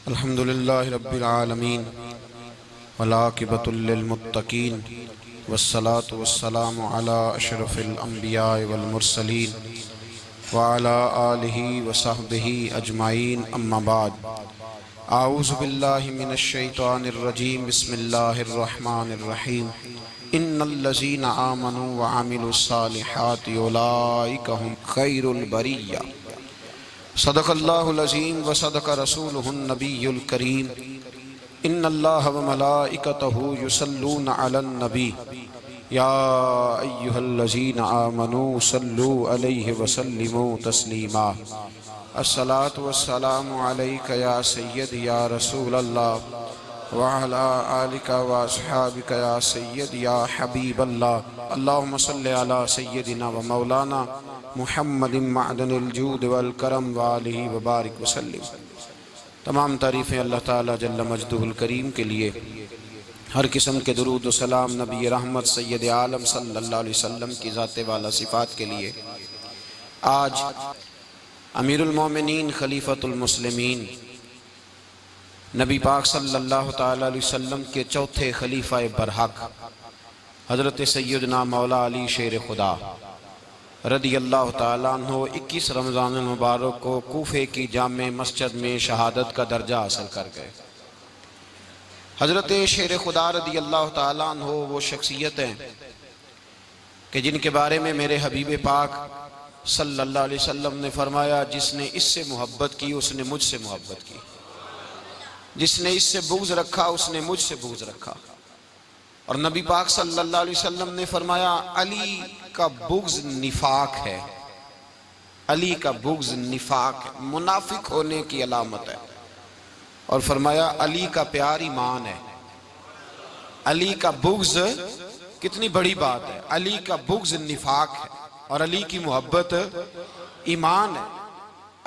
अल्हम्दुलिल्लाहि रब्बिल आलमीन वलाकिबतुल लिल मुत्तकीन वस्सलातु वस्सलामु अला अशरफिल अंबिया वल मुरसलीन व अला आलिहि व सहबिहि अजमाइन अम्मा बाद। आऊज़ु बिल्लाहि मिनश शैतानिर रजीम बिस्मिल्लाहिर रहमानिर रहीम। इन्नल्लज़ीना आमनू व अमिलुस सालिहाति उलाइका हुम खैरुल बरिय्या। सदक़ल्लाहुल अज़ीम व सदक़ रसूलुहुन नबियुल करीम। इन्नल्लाह व मलाइकतहु युसल्लूना अलन नबी या अय्युहल्लज़ीना आमनू सल्लू अलैहि व सल्लिमू तस्लीमा। अस्सलातु वस्सलामु अलैका या सय्यदी या रसूलल्लाह व अला आलिका व अस्हाबिका या सय्यदी या हबीबल्लाह। अल्लाहुम्मा सल्लि अला सय्यदिना व मौलाना मुहम्मदिन मअदनिल जूद वल करम व आलिहि व बारिक वसल्लिम। तमाम तारीफ़ें अल्लाह ताला जल्ल मजदुहुल करीम के लिए, हर किस्म के दुरूद व सलाम नबी रहमत सय्यद आलम सल्लल्लाहु अलैहि वसल्लम की ज़ात वाला सिफ़ात के लिए। आज अमीरुल मोमिनीन खलीफतुल मुस्लिमीन नबी पाक सल्लल्लाहु ताला अलैहि वसल्लम के चौथे खलीफा बरहक हज़रत सय्यदना मौला अली शेर खुदा रदी अल्लाह ताला अन्हो 21 रमज़ान मुबारक को कूफे की जामे मस्जिद में शहादत का दर्जा हासिल कर गए। हज़रत शेर खुदा रदी अल्लाह ताला अन्हो वो शख्सियत हैं कि जिनके बारे में मेरे हबीब पाक सल्लल्लाहु अलैहि वसल्लम ने फरमाया, जिसने इससे मोहब्बत की उसने मुझसे मोहब्बत की, जिसने इससे बुग़्ज़ रखा उसने मुझसे बुग़्ज़ रखा। और नबी पाक सल्लल्लाहु अलैहि वसल्लम ने फरमाया, अली का बुग़्ज़ निफाक है, अली का बुग़्ज़ निफाक है, मुनाफिक होने की अलामत है। और फरमाया अली का प्यार ईमान है। अली का बुग़्ज़ कितनी बड़ी बात है, अली का बुग़्ज़ निफाक है और अली की मोहब्बत ईमान है।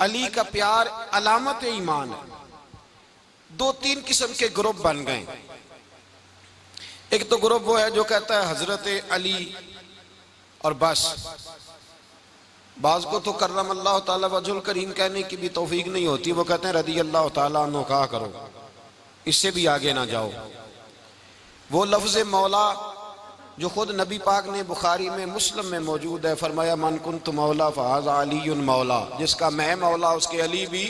अली का प्यार अलामत ईमान है। 2-3 किस्म के ग्रुप बन गए। एक तो ग्रुप वो है जो कहता है हजरत अली और बस। बाज़ को तो कर्रम अल्लाह ताला वजहुल करीम कहने की भी तौफीक नहीं होती, वो कहते हैं रदी अल्लाह ताला अन्हु कहा करो, इससे भी आगे ना जाओ। वो लफ्ज़ मौला जो खुद नबी पाक ने बुखारी में मुस्लिम में मौजूद है, फरमाया मन कुन्तु मौला फ़हाज़ा अलीयुन मौला, जिसका मैं मौला उसके अली भी।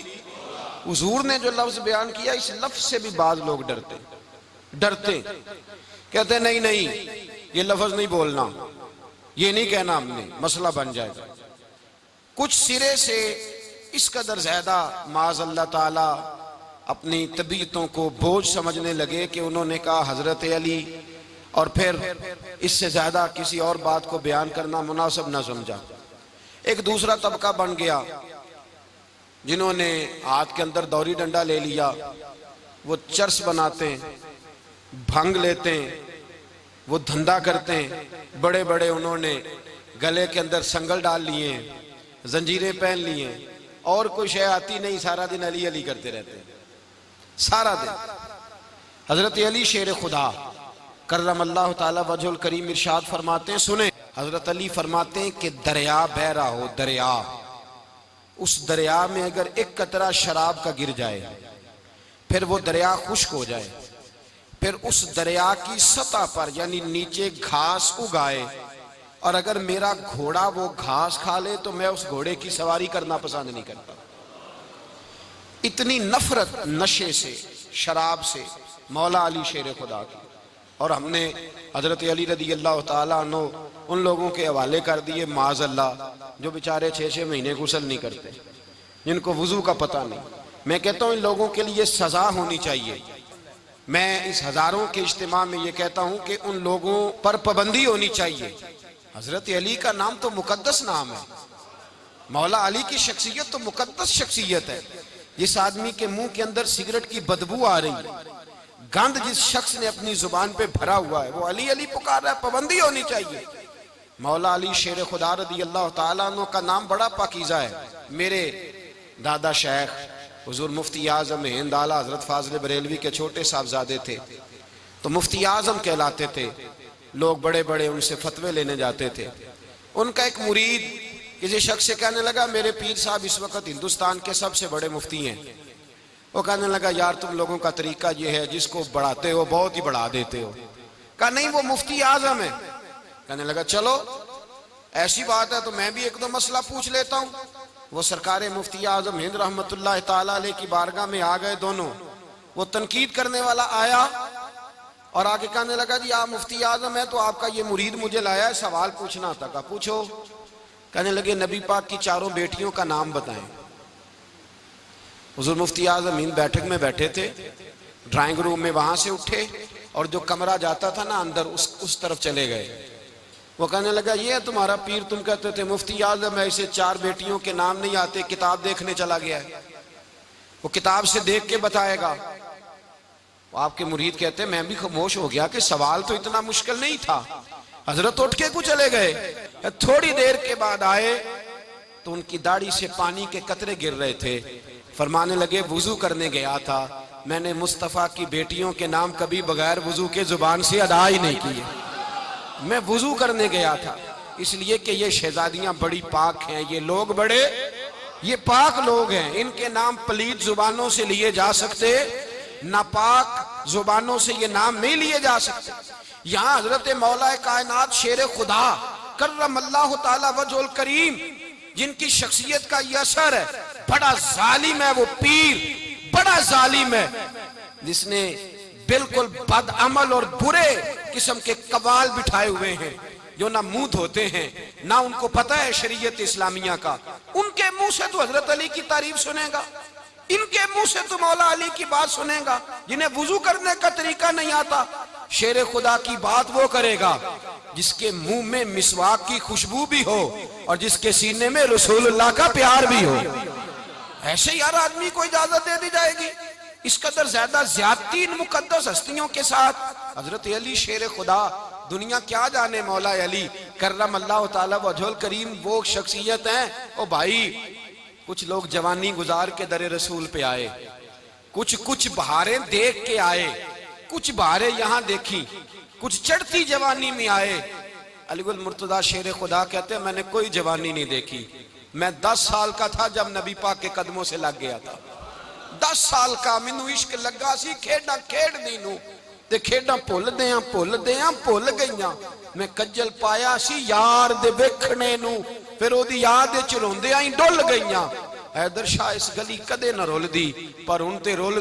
हुज़ूर ने जो लफ्ज़ बयान किया, इस लफ्ज़ से भी बाज़ लोग डरते कहते नहीं नहीं ये लफ्ज़ नहीं बोलना, ये नहीं कहना, हमने मसला बन जाएगा। कुछ सिरे से इस कदर ज़्यादा माज़ अल्लाह ताला अपनी तबीयतों को बोझ समझने लगे कि उन्होंने कहा हज़रत अली, और फिर इससे ज़्यादा किसी और बात को बयान करना मुनासिब न समझा। एक दूसरा तबका बन गया जिन्होंने हाथ के अंदर दौरी डंडा ले लिया, वो चर्स बनाते हैं, भंग लेते हैं, वो धंधा करते हैं, बड़े बड़े उन्होंने गले के अंदर संगल डाल लिए हैं, जंजीरें पहन लिए हैं, और कोई शय आती नहीं, सारा दिन अली अली करते रहते हैं सारा दिन। हजरत अली शेर खुदा कर्रम अल्लाह ताला वजहुल करीम इरशाद फरमाते हैं, सुने, हजरत अली फरमाते हैं कि दरिया बह रहा हो, दरिया, उस दरिया में अगर एक कतरा शराब का गिर जाए, फिर वो दरिया खुश्क हो जाए, फिर उस दरिया की सतह पर यानी नीचे घास उगाए, और अगर मेरा घोड़ा वो घास खा ले तो मैं उस घोड़े की सवारी करना पसंद नहीं करता। इतनी नफरत नशे से, शराब से मौला अली शेर खुदा की। और हमने हजरत अली रदी अल्लाह ताला अन्हु उन लोगों के हवाले कर दिए माज़ अल्लाह, जो बेचारे 6-6 महीने गुस्ल नहीं करते, जिनको वुजू का पता नहीं। मैं कहता हूँ इन लोगों के लिए सजा होनी चाहिए। मैं इस हजारों के इज्तिमा में ये कहता हूँ कि उन लोगों पर पाबंदी होनी चाहिए। हजरत अली का नाम तो मुकद्दस नाम है, मौला अली की शख्सियत तो मुकद्दस शख्सियत है। जिस आदमी के मुंह के अंदर सिगरेट की बदबू आ रही, गंद जिस शख्स ने अपनी जुबान पे भरा हुआ है, वो अली अली पुकार रहा है, पाबंदी होनी चाहिए। मौला अली शेर खुदा रदी अल्लाह ताला अन्हु का नाम बड़ा पाकीज़ा है। मेरे दादा शेख हुजूर मुफ्ती आज़म हिंद आला हजरत फाज़िल बरेलवी के छोटे साहबजादे थे, तो मुफ्ती आज़म कहलाते थे। लोग बड़े बड़े उनसे फतवे लेने जाते थे। उनका एक मुरीद किसी शख्स से कहने लगा मेरे पीर साहब इस वक्त हिंदुस्तान के सबसे बड़े मुफ्ती हैं। वो कहने लगा यार तुम लोगों का तरीका ये है, जिसको बढ़ाते हो बहुत ही बढ़ा देते हो। कहा नहीं वो मुफ्ती आजम है। कहने लगा चलो ऐसी बात है तो मैं भी एक दो मसला पूछ लेता हूँ। वो सरकार मुफ्ती आजम हिंद रहमतुल्लाह ताला अलैह की बारगाह में आ गए दोनों। वो तनकीद करने वाला आया और आगे कहने लगा जी आप मुफ्ती आजम है तो आपका ये मुरीद मुझे लाया है, सवाल पूछना था। कहा पूछो। कहने लगे नबी पाक की चारों बेटियों का नाम बताएं। हुजूर मुफ्ती आजम हिंद बैठक में बैठे थे, ड्राइंग रूम में, वहां से उठे और जो कमरा जाता था ना अंदर उस तरफ चले गए। वो कहने लगा ये है तुम्हारा पीर, तुम कहते थे मुफ्ती आजम है, इसे चार बेटियों के नाम नहीं आते, किताब देखने चला गया है, वो किताब से देख के बताएगा। आपके मुरीद कहते मैं भी खामोश हो गया कि सवाल तो इतना मुश्किल नहीं था। हजरत उठ के कुछ चले गए। थोड़ी देर के बाद आए तो उनकी दाढ़ी से पानी के कतरे गिर रहे थे। फरमाने लगे वुजू करने गया था, मैंने मुस्तफा की बेटियों के नाम कभी बगैर वुजू के जुबान से अदा ही नहीं किए। मैं वुजू करने गया था इसलिए कि ये शहजादियां बड़ी पाक हैं, ये लोग बड़े ये पाक लोग हैं, इनके नाम पलीद जुबानों से लिए जा सकते, नापाक जुबानों से ये नाम नहीं लिए जा सकते। यहाँ हजरत मौला कायनात शेर खुदा कर्रमल्लाहु ताला वजहुल करीम, जिनकी शख्सियत का ये असर है, बड़ा जालिम है वो पीर, बड़ा जालिम है, जिसने बिल्कुल बदअमल और बुरे किस्म के कवाल बिठाए हुए हैं, जो ना मुंह धोते हैं ना उनको पता है शरीयत इस्लामिया का। उनके मुंह से तो हजरत अली की तारीफ सुनेगा, इनके मुंह से तो मौला अली की बात सुनेगा। जिन्हें वुजू करने का तरीका नहीं आता, शेर खुदा की बात वो करेगा जिसके मुंह में मिसवाक की खुशबू भी हो और जिसके सीने में रसूलुल्लाह का प्यार भी हो। ऐसे यार आदमी को इजाजत दे दी जाएगी? इस कदर ज्यादा ज्यादती इन मुकद्दस हस्तियों के साथ। हजरत अली शेर खुदा, दुनिया क्या जाने मौला अली कर्रमल्लाहु ताला वजहुल करीम वो शख्सियत हैं। ओ भाई कुछ लोग जवानी गुजार के दरे रसूल पे आए, कुछ बहारें देख के आए, कुछ बहारें यहाँ देखी, कुछ चढ़ती जवानी में आए। अलीगुल मुर्तजा शेर खुदा कहते हैं मैंने कोई जवानी नहीं देखी, मैं 10 साल का था जब नबी पाक के कदमों से लग गया था। 10 साल का मैनू इश्क लगा सी, खेडा खेडदी नू ते खेडा भुल गईयां। मैं कज्जल पाया सी यार दे वेखणे नू, फिर ओदी याद विच रोंदियां ही डुल गईयां। हैदर शाह इस गली कदे न रुलदी, पर हुण ते रुल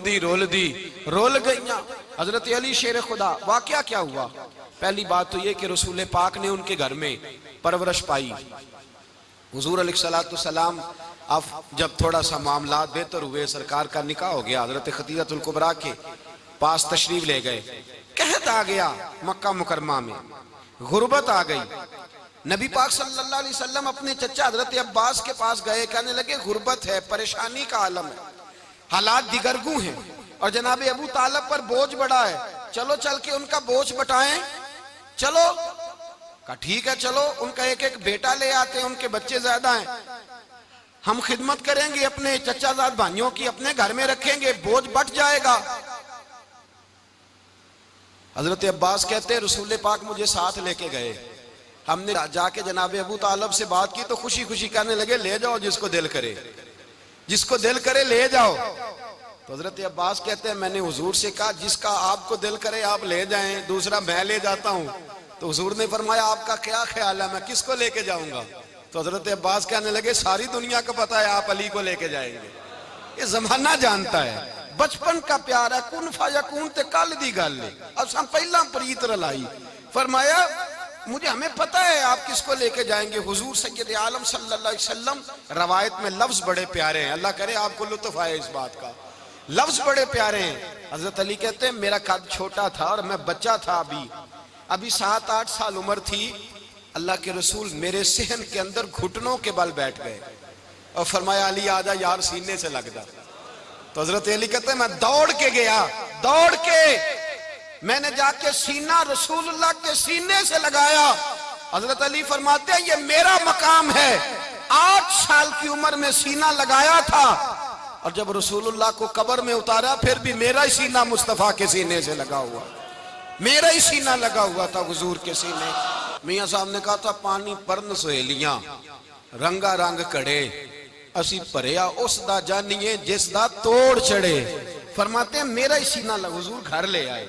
गईयां। हजरत अली शेर खुदा, वाकया क्या हुआ? पहली बात तो ये कि रसूल पाक ने उनके घर में परवरिश पाई। हुजूर अलैहिस्सलाम अब जब थोड़ा सा मामला बेहतर हुए, सरकार का निकाह हो गया, हजरत खदीजतुल कुबरा के पास तशरीफ ले गए। कहत आ गया मक्का मुकरमा में, गुर्बत आ गई। नबी पाक सल्लल्लाहु अलैहि वसल्लम अपने चचा हजरत अब्बास के पास गए, कहने लगे गुर्बत है, परेशानी का आलम है, हालात दिगरगू हैं और जनाब अबू तालिब पर बोझ बड़ा है, चलो चल के उनका बोझ बटाएं। चलो कहा ठीक है चलो, उनका एक एक बेटा ले आते हैं, उनके बच्चे ज्यादा हैं, हम खिदमत करेंगे अपने चचाजाद भाइयों की, अपने घर में रखेंगे, बोझ बट जाएगा। हजरत अब्बास कहते हैं रसूल पाक मुझे साथ लेके गए, हमने जाके जनाब अबू तालिब से बात की तो खुशी खुशी कहने लगे ले जाओ जिसको दिल करे ले जाओ। तो हजरत अब्बास कहते हैं मैंने हुजूर से कहा जिसका आपको दिल करे आप ले जाएं, दूसरा मैं ले जाता हूं। तो हुजूर ने फरमाया आपका क्या ख्याल है, मैं किसको लेके जाऊंगा? तो हजरत अब्बास कहने लगे सारी दुनिया को पता है आप अली को लेके जाएंगे, ये जमाना जानता है, बचपन का प्यार है, कुन फायकून ते कल दी गल है, अब हम पहला प्रीत रलाई। फरमाया मुझे हमें पता है आप किसको लेके जाएंगे। हुजूर सैयद आलम सल्लल्लाहु अलैहि वसल्लम, रवायत में लफ्ज बड़े प्यारे हैं, अल्लाह करे आपको लुत्फ आए इस बात का, लफ्ज बड़े प्यारे हैं। हजरत अली कहते हैं मेरा कद छोटा था और मैं बच्चा था, अभी 7-8 साल उम्र थी। अल्लाह के रसूल मेरे सहन के अंदर घुटनों के बल बैठ गए और फरमाया अली आजा यार सीने से लग जा। तो हजरत अली कहते हैं मैं दौड़ के गया, दौड़ के मैंने जाके सीना रसूलुल्लाह के सीने से लगाया। हजरत अली फरमाते हैं ये मेरा मकाम है, 8 साल की उम्र में सीना लगाया था और जब रसूलुल्लाह को कब्र में उतारा फिर भी मेरा ही सीना मुस्तफा के सीने से लगा हुआ, मेरा ही सीना लगा हुआ था हुजूर के सीने। मियां साहब ने कहा था पानी परन सहेलियां, रंगा रंग कड़े असी भरिया उस दा जानिए जिस दा तोड़ चढ़े। फरमाते हैं मेरा ही सीना हुजूर घर ले आए।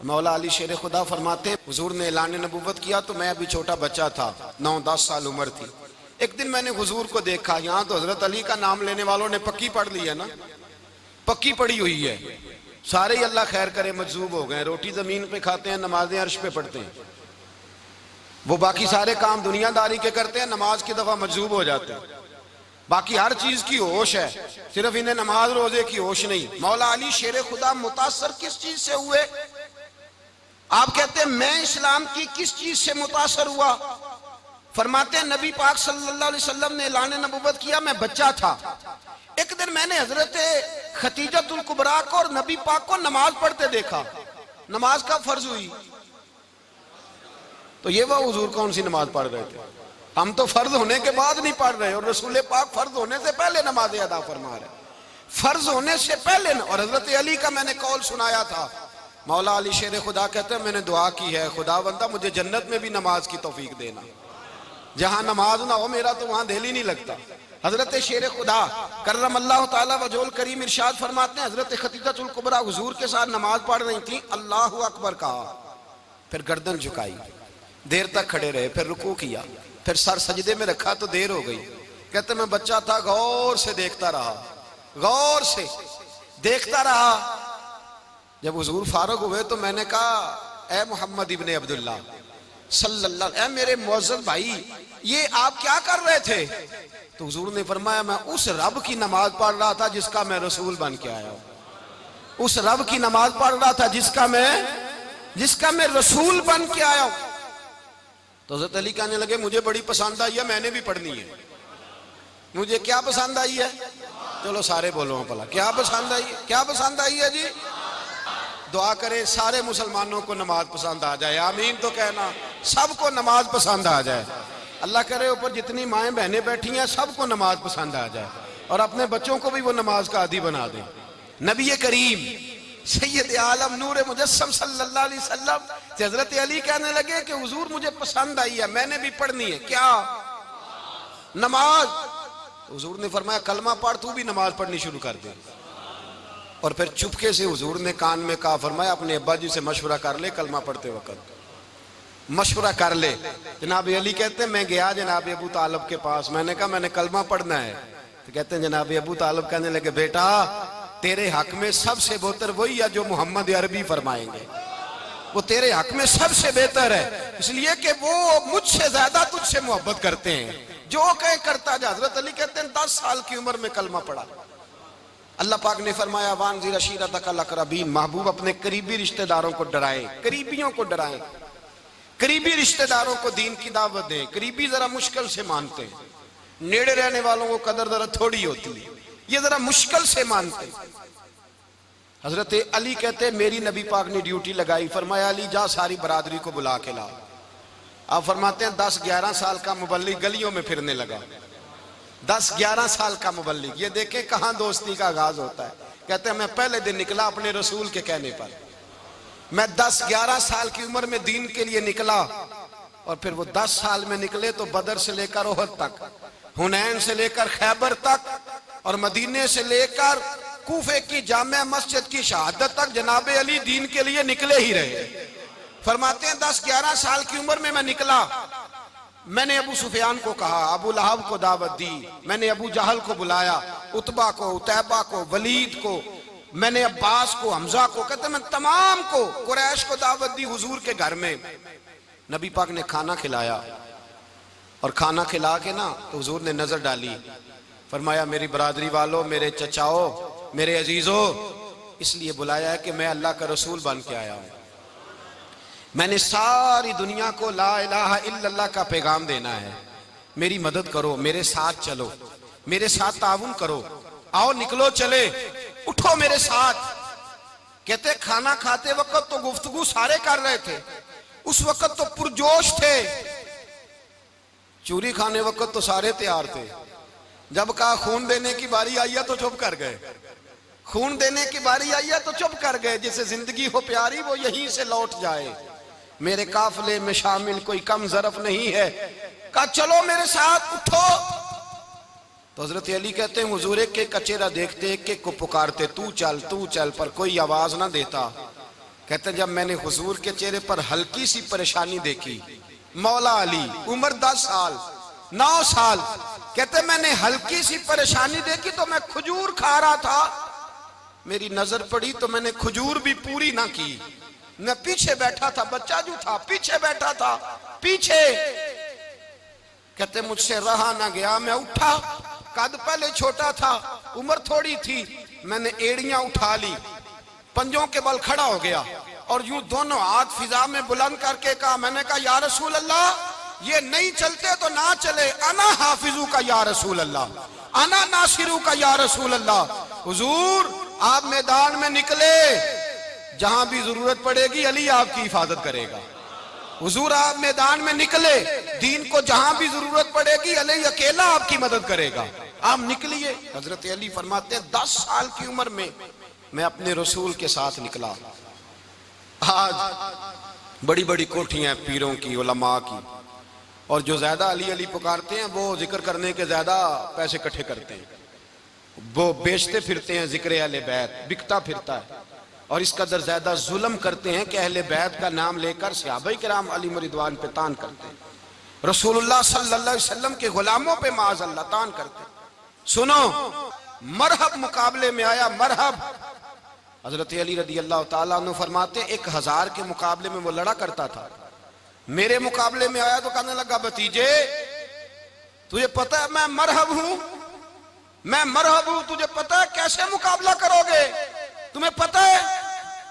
मौला अली शेर खुदा फरमाते हैं हुजूर ने ऐलान नबुव्वत किया तो मैं अभी छोटा बच्चा था, 9-10 साल उम्र थी। एक दिन मैंने हुजूर को देखा, यहाँ तो हजरत अली का नाम लेने वालों ने पक्की पढ़ ली है ना, पक्की पड़ी हुई है, सारे ही अल्लाह खैर करे मजजूब हो गए। रोटी जमीन पे खाते हैं, नमाजें अर्श पे पढ़ते हैं। वो बाकी सारे काम दुनियादारी के करते हैं, नमाज की दफा मजजूब हो जाते हैं। बाकी हर चीज की होश है, सिर्फ इन्हें नमाज रोजे की होश नहीं। मौला अली शेर खुदा मुतासर किस चीज से हुए? आप कहते हैं मैं इस्लाम की किस चीज से मुतासर हुआ? फरमाते हैं नबी पाक सल्लल्लाहु अलैहि वसल्लम ने ऐलान नबुव्वत किया, मैं बच्चा था। एक दिन मैंने हजरत खतीजतुल कुबरा को और नबी पाक को नमाज पढ़ते देखा। नमाज का फर्ज हुई तो ये वह हुजूर कौन सी नमाज पढ़ रहे थे? हम तो फर्ज होने के बाद नहीं पढ़ रहे, और रसूल पाक फर्ज होने से पहले नमाज अदा फरमा रहे, फर्ज होने से पहले। और हजरत अली का मैंने कौल सुनाया था, मौला अली शेर खुदा कहते हैं मैंने दुआ की है, खुदा बंदा मुझे जन्नत में भी नमाज की तौफीक देना, जहां नमाज ना हो मेरा तो वहां दिल ही नहीं लगता। हजरत शेर खुदा करम अल्लाह ताला वजोल करीम इरशाद फरमाते हैं हजरत खतीजतुल कुबरा हुजूर के साथ नमाज पढ़ रही थी, अल्लाहु अकबर कहा, फिर गर्दन झुकाई, देर तक खड़े रहे, फिर रुकू किया, फिर सर सजदे में रखा तो देर हो गई। कहते मैं बच्चा था, गौर से देखता रहा, गौर से देखता रहा। जब हुजूर फारूक हुए तो मैंने कहा ए मोहम्मद इब्ने अब्दुल्ला सल्लल्लाहु, ए मेरे मुअज्जज़ भाई ये आप क्या कर रहे थे? तो हुजूर ने फरमाया मैं उस रब की नमाज पढ़ रहा था जिसका मैं रसूल बन के आया हूं, उस रब की नमाज पढ़ रहा था जिसका मैं रसूल बन के आया हूं। तो हज़रत अली कहने लगे मुझे बड़ी पसंद आई है, मैंने भी पढ़नी है। मुझे क्या पसंद आई है? चलो सारे बोलो भला, क्या पसंद आई है? क्या पसंद आई है जी? दुआ करें सारे मुसलमानों को नमाज पसंद आ जाए, आमीन तो कहना, सबको नमाज पसंद आ जाए। अल्लाह करे ऊपर जितनी माएँ बहनें बैठी हैं सबको नमाज पसंद आ जाए, और अपने बच्चों को भी वो नमाज का आदी बना दें। नबी करीम सैयद आलम नूर मुजस्सम सल्लल्लाहु अलैहि वसल्लम से हजरत अली कहने लगे कि हुजूर मुझे पसंद आई है, मैंने भी पढ़नी है। क्या? नमाज। हुजूर ने फरमाया कलमा पढ़, तू भी नमाज पढ़नी शुरू कर दे। और फिर चुपके से हुजूर ने कान में कहा, फरमाया अपने अब्बा जी से मशवरा कर ले, कलमा पढ़ते वक्त मशवरा कर ले। जनाब अली कहते हैं मैं गया जनाब अबू तालिब के पास, मैंने कहा मैंने कलमा पढ़ना है। तो कहते हैं जनाब अबू तालिब कहने लगे बेटा तेरे हक में सबसे बेहतर वही है जो मोहम्मद अरबी फरमाएंगे, वो तेरे हक में सबसे बेहतर है, इसलिए कि वो मुझसे ज्यादा तुझसे मोहब्बत करते हैं, जो कहे करता जा। हजरत अली कहते हैं 10 साल की उम्र में कलमा पढ़ा। अल्लाह पाक ने फरमाया वानज़िर अशीरतकल अक़रबीन, महबूब अपने करीबी रिश्तेदारों को डराए, करीबियों को डराए, करीबी रिश्तेदारों को दीन की दावत दें। करीबी जरा मुश्किल से मानते हैं, नेड़े रहने वालों को कदर जरा थोड़ी होती है, ये जरा मुश्किल से मानते। हजरत अली कहते मेरी नबी पाक ने ड्यूटी लगाई, फरमाया अली जा सारी बरादरी को बुला के ला। आप फरमाते हैं 10-11 साल का मुबल्लिग गलियों में फिरने लगा, 10-11 साल का मुबल्लिग। ये देखें कहां दोस्ती का आगाज होता है। कहते हैं मैं पहले दिन निकला अपने रसूल के कहने पर, मैं 10-11 साल की उम्र में दीन के लिए निकला, और फिर वो 10 साल में निकले तो बदर से लेकर ओहद तक, हुनैन से लेकर खैबर तक, और मदीने से लेकर कूफे की जामे मस्जिद की शहादत तक जनाब अली दीन के लिए निकले ही रहे। फरमाते हैं 10-11 साल की उम्र में मैं निकला, मैंने अबू सुफियान को कहा, अबू लहब को दावत दी, मैंने अबू जहल को बुलाया, उतबा को, उतैबा को, वलीद को, मैंने अब्बास को, हमजा को, कहते मैं तमाम को, कुरैश को दावत दी हुजूर के घर में। नबी पाक ने खाना खिलाया, और खाना खिला के ना तो हुजूर ने नजर डाली, फरमाया मेरी बरादरी वालों, मेरे चचाओ, मेरे अजीजों, इसलिए बुलाया है कि मैं अल्लाह का रसूल बन के आया हूं। मैंने सारी दुनिया को ला इलाहा इल्लल्लाह का पैगाम देना है, मेरी मदद करो, मेरे साथ चलो, मेरे साथ ताउन करो, आओ निकलो चले, उठो मेरे साथ। कहते खाना खाते वक्त तो गुफ्तगू सारे कर रहे थे, उस वक्त तो पुरजोश थे, चूरी खाने वक्त तो सारे तैयार थे, जब कहा खून देने की बारी आई है तो चुप कर गए, खून देने की बारी आई है तो चुप कर गए। जिसे जिंदगी हो प्यारी वो यहीं से लौट जाए, मेरे काफले में शामिल कोई कम ज़रफ नहीं है, कहा चलो मेरे साथ उठो। तो हजरत अली कहते हैं हुजूर एक एक का चेहरा देखते, एक एक को पुकारते, तू चल, पर कोई आवाज ना देता। कहते जब मैंने हुजूर के चेहरे पर हल्की सी परेशानी देखी, मौला अली उम्र 10 साल 9 साल, कहते मैंने हल्की सी परेशानी देखी तो मैं खजूर खा रहा था, मेरी नजर पड़ी तो मैंने खजूर भी पूरी ना की। मैं पीछे बैठा था, बच्चा जो था पीछे बैठा था, पीछे। कहते मुझसे रहा ना गया, मैं उठा, कद पहले छोटा था, उम्र थोड़ी थी, मैंने एड़ियां उठा ली, पंजों के बल खड़ा हो गया और यूं दोनों हाथ फिजा में बुलंद करके कहा, मैंने कहा या रसूल अल्लाह ये नहीं चलते तो ना चले, अना हाफिजू का या रसूल अल्लाह, अना नासिरू का या रसूल अल्लाह। हुजूर आप मैदान में निकले, जहां भी जरूरत पड़ेगी अली आपकी हिफाजत करेगा। हुजूर आप मैदान में निकले, दीन को जहां भी जरूरत पड़ेगी अली अकेला आपकी मदद करेगा, आप निकलिए। हजरत अली फरमाते हैं 10 साल की उम्र में मैं अपने रसूल के साथ निकला। आज बड़ी बड़ी कोठियां पीरों की, उलमा की, और जो ज्यादा अली अली पुकारते हैं वो जिक्र करने के ज्यादा पैसे इकट्ठे करते हैं, वो बेचते फिरते हैं, जिक्र अहले बैत बिकता फिरता है, और इस कदर ज्यादा जुल्म करते हैं कि अहले बैत का नाम लेकर सहाबा किराम अली रिदवान पे तान करते हैं, रसूलुल्लाह सल्लल्लाहु अलैहि वसल्लम के गुलामों पे माज़अल्लाह तान करते हैं। सुनो, मरहब मुकाबले में आया, मरहब। हजरत अली रदी अल्लाह ताला अन्हु फरमाते 1000 के मुकाबले में वो लड़ा करता था, मेरे मुकाबले में आया तो कहने लगा, भतीजे तुझे पता है मैं मरहब हूं, मैं मरहब हूं, तुझे पता है कैसे मुकाबला करोगे, तुम्हें पता है?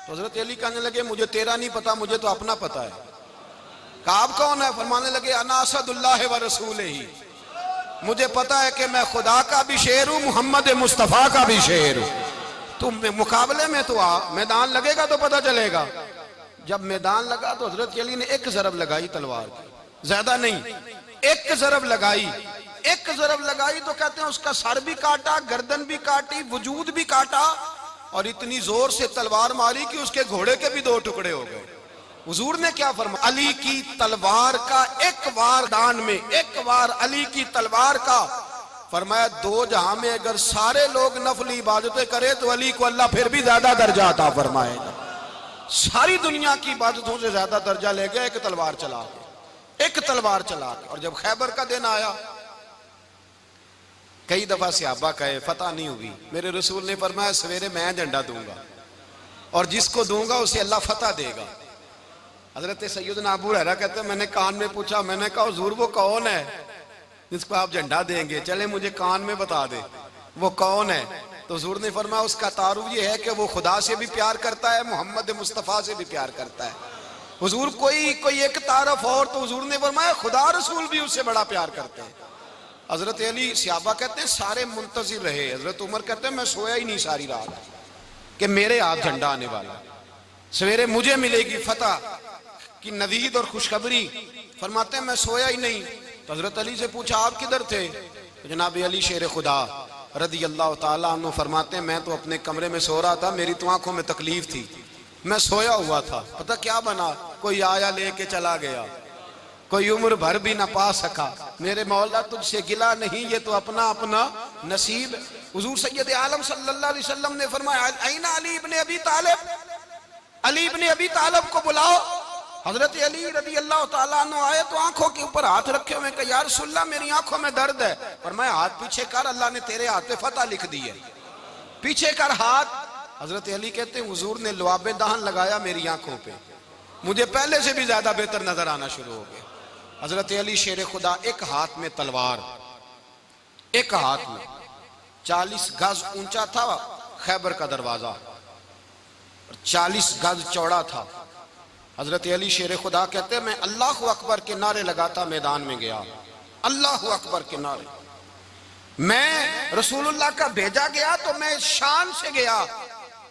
तो हजरत अली कहने लगे मुझे तेरा नहीं पता, मुझे तो अपना पता है। कहा आप कौन है? फरमाने लगे अना असदुल्लाह व रसूल ही, मुझे पता है कि मैं खुदा का भी शेर हूं, मोहम्मद मुस्तफा का भी शेर हूं। तुम मुकाबले में तो आ, मैदान लगेगा तो पता चलेगा। जब मैदान लगा तो हजरत अली ने एक जरब लगाई तलवार की, ज्यादा नहीं, एक जरब लगाई, एक जरब लगाई तो कहते हैं उसका सर भी काटा, गर्दन भी काटी, वजूद भी काटा, और इतनी जोर से तलवार मारी कि उसके घोड़े के भी 2 टुकड़े हो गए। हुजूर ने क्या फरमाया? अली की तलवार का एक वार दान में, एक वार अली की तलवार का, फरमाया 2 जहां में अगर सारे लोग नफली इबादतें करे तो अली को अल्लाह फिर भी ज्यादा दर्जा अता फरमाएगा। सारी दुनिया की इबादतों से ज्यादा दर्जा ले गया एक तलवार चला के, एक तलवार चला के। और जब खैबर का दिन आया, कई दफा सहाबा कहे फतह नहीं हुई, मेरे रसूल ने फरमाया सवेरे मैं झंडा दूंगा और जिसको दूंगा उसे अल्लाह फतह देगा। हजरत सैयदना अबू हुरैरा कहते हैं मैंने कान में पूछा, मैंने कहा हुजूर वो कौन है जिसको आप झंडा देंगे, चले मुझे कान में बता दे वो कौन है। तो हुजूर ने फरमाया उसका तारुफ ये है कि वो खुदा से भी प्यार करता है, मोहम्मद मुस्तफा से भी प्यार करता है। हुजूर कोई एक तारफ और, तो हुजूर ने फरमाया खुदा रसूल भी उससे बड़ा प्यार करते हैं। हजरत अली सहाबा कहते हैं सारे मुंतजिर रहे। हजरत उमर कहते हैं मैं सोया ही नहीं सारी रात कि मेरे हाथ झंडा आने वाला, सवेरे मुझे मिलेगी फतह की नवीद और खुशखबरी। फरमाते हैं मैं सोया ही नहीं। तो हजरत अली से पूछा आप किधर थे? तो जनाब अली शेर खुदा रदी अल्लाह ताला अन्हु फरमाते हैं मैं तो अपने कमरे में सो रहा था, मेरी तो आंखों में तकलीफ थी, मैं सोया हुआ था, पता क्या बना, कोई आया लेके चला गया, कोई उम्र भर भी ना पा सका। मेरे मौला तुझसे गिला नहीं, ये तो अपना अपना नसीब। हुजूर सैयद आलम सल्लल्लाहु अलैहि वसल्लम ने फरमाया ऐना अली इब्ने अबी तालिब, अली इब्ने अबी तालिब को बुलाओ। हजरत अली रदी अल्लाह ताला अन्हु आए तो आंखों के ऊपर हाथ रखे हुए, कहा या रसूलल्लाह मेरी आंखों में दर्द है। फरमाया हाथ पीछे कर, अल्लाह ने तेरे हाथ पे फतह लिख दी है, पीछे कर हाथ। हजरत अली कहते हैं हुजूर ने लुआबे दहन लगाया मेरी आंखों पे, मुझे पहले से भी ज्यादा बेहतर नजर आना शुरू हो गया। हजरत अली शेर खुदा, एक हाथ में तलवार, एक हाथ में 40 गज ऊंचा था खैबर का दरवाजा, 40 गज चौड़ा था। हजरत अली शेर खुदा कहते हैं मैं अल्लाह अकबर के नारे लगाता मैदान में गया, अल्लाह अकबर के नारे। मैं रसूलुल्लाह का भेजा गया तो मैं शान से गया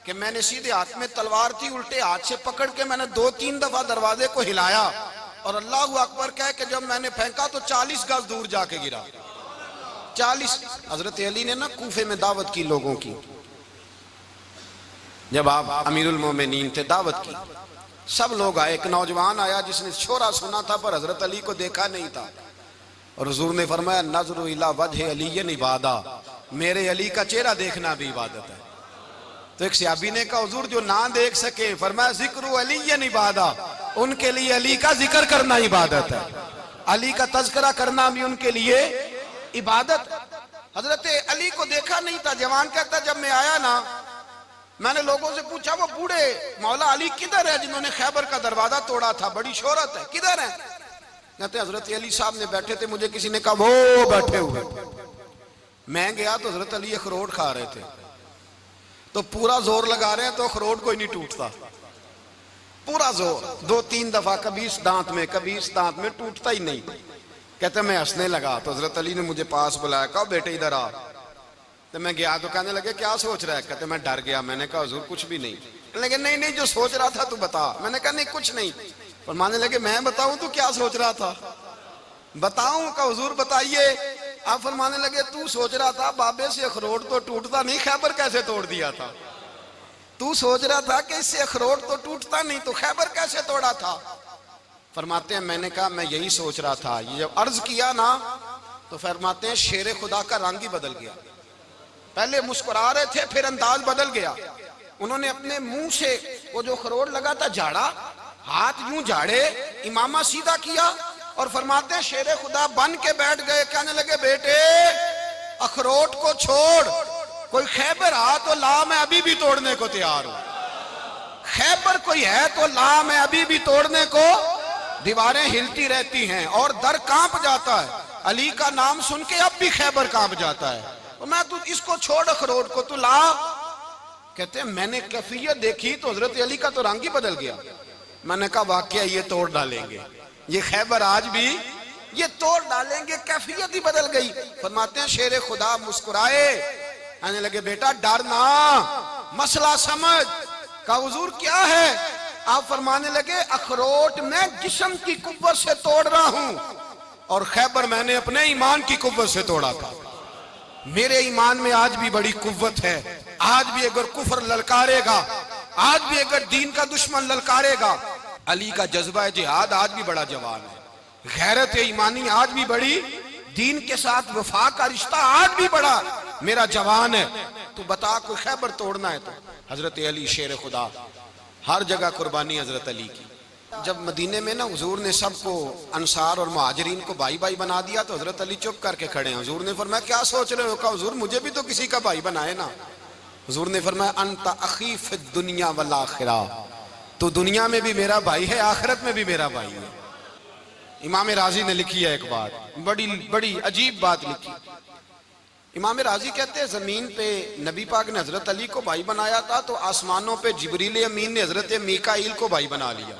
कि मैंने सीधे हाथ में तलवार थी, उल्टे हाथ से पकड़ के मैंने 2-3 दफा दरवाजे को हिलाया और अल्लाह अकबर कह के जब मैंने फेंका तो 40 गज दूर जाके गिरा। 40। हजरत अली ने ना कूफे में दावत की लोगों की, जब आप अमीरुल मोमिनीन थे, दावत की, सब लोग आए। एक नौजवान आया जिसने छोरा सुना था पर हजरत अली को देखा नहीं था। और हुजूर ने फरमाया नज़रु इला वजह अली इबादा, मेरे अली का चेहरा देखना भी इबादत है। तो एक सहाबी ने कहा हुजूर जो ना देख सके, फरमाया जिक्र अली इबादा, उनके लिए अली का जिक्र करना इबादत है, अली का तज़किरा करना भी उनके लिए इबादत। हजरत अली को देखा नहीं था। जवान कहता जब मैं आया ना, मैंने लोगों से पूछा वो बूढ़े मौला अली किधर है जिन्होंने खैबर का दरवाजा तोड़ा था, बड़ी शोहरत है, किधर है? कहते हजरत अली साहब ने बैठे थे, मुझे किसी ने कहा वो बैठे हुए। मैं गया तो हजरत अली अखरोट खा रहे थे, तो पूरा जोर लगा रहे हैं तो अखरोट कोई नहीं टूटता, पूरा जोर 2-3 दफा, कभी इस दांत में कभी इस दांत में, टूटता ही नहीं। कहते मैं हंसने लगा तो हजरत अली ने मुझे पास बुलाया, कहा बेटे इधर आ। तो मैं गया तो कहने लगे क्या सोच रहा है? कहते मैं डर गया। मैंने कहा हुजूर कुछ भी नहीं। लेकिन नहीं नहीं जो सोच रहा था तू बता। मैंने कहा नहीं कुछ नहीं। फरमाने लगे मैं बताऊं तू क्या सोच रहा था? बताऊं? का हुजूर बताइए। आप फरमाने लगे तू सोच रहा था बाबे से अखरोट तो टूटता नहीं, खैबर कैसे तोड़ दिया था? तू सोच रहा था कि इससे अखरोट तो टूटता नहीं, तो खैबर कैसे तोड़ा था? फरमाते हैं मैंने कहा मैं यही सोच रहा था। ये जब अर्ज किया ना तो फरमाते हैं शेर खुदा का रंग ही बदल गया। पहले मुस्कुरा रहे थे, फिर अंदाज बदल गया। उन्होंने अपने मुंह से वो जो अखरोट लगा था झाड़ा, हाथ यूं झाड़े, इमामा सीधा किया और फरमाते हैं शेर खुदा बन के बैठ गए। कहने लगे बेटे अखरोट को छोड़, कोई खैबर आ तो ला, मैं अभी भी तोड़ने को तैयार हूं। खैबर कोई है तो ला, मैं अभी भी तोड़ने को। दीवारें हिलती रहती हैं और दर कांप जाता है, अली का नाम सुन के अब भी खैबर कांप जाता है। तो मैं तू इसको छोड़ अखरोट को, तू ला। कहते हैं मैंने कैफियत देखी तो हजरत अली का तो रंग ही बदल गया। मैंने कहा वाकया ये तोड़ डालेंगे, ये खैबर आज भी ये तोड़ डालेंगे, कैफियत ही बदल गई। फरमाते हैं शेर खुदा मुस्कुराए, आने लगे बेटा डर ना, मसला समझ। कहा हुजूर क्या है? आप फरमाने लगे अखरोट मैं जिस्म की कुव्वत से तोड़ रहा हूं और खैबर मैंने अपने ईमान की कुव्वत से तोड़ा था। मेरे ईमान में आज भी बड़ी कुव्वत है। आज भी अगर कुफर ललकारेगा, आज भी अगर दीन का दुश्मन ललकारेगा, अली का जज्बा जिहाद आज भी बड़ा जवान है। गैरत ईमानी आज भी बड़ी, दीन के साथ वफा का रिश्ता आज भी बड़ा मेरा जवान है। तू बता कोई खैबर तोड़ना है तो? हजरत अली शेर खुदा, हर जगह कुर्बानी हजरत अली की। जब मदीने में ना हुजूर ने सबको अंसार और मुहाजिरीन को भाई भाई बना दिया तो हजरत अली चुप करके खड़े हैं। हुजूर ने फरमाया क्या सोच रहे हो? कहा हुजूर मुझे भी तो किसी का भाई बनाए ना। हुजूर ने फरमाया अंता अखी फिद दुनिया वल आखिरा, तो दुनिया में भी मेरा भाई है, आखिरत में भी मेरा भाई है। इमाम राजी ने लिखी है एक बात, बड़ी बड़ी अजीब बात लिखी। इमाम राजी कहते हैं जमीन पे नबी पाक ने हजरत अली को भाई बनाया था तो आसमानों पे जिब्रील अमीन ने हजरत मीकाईल को भाई बना लिया।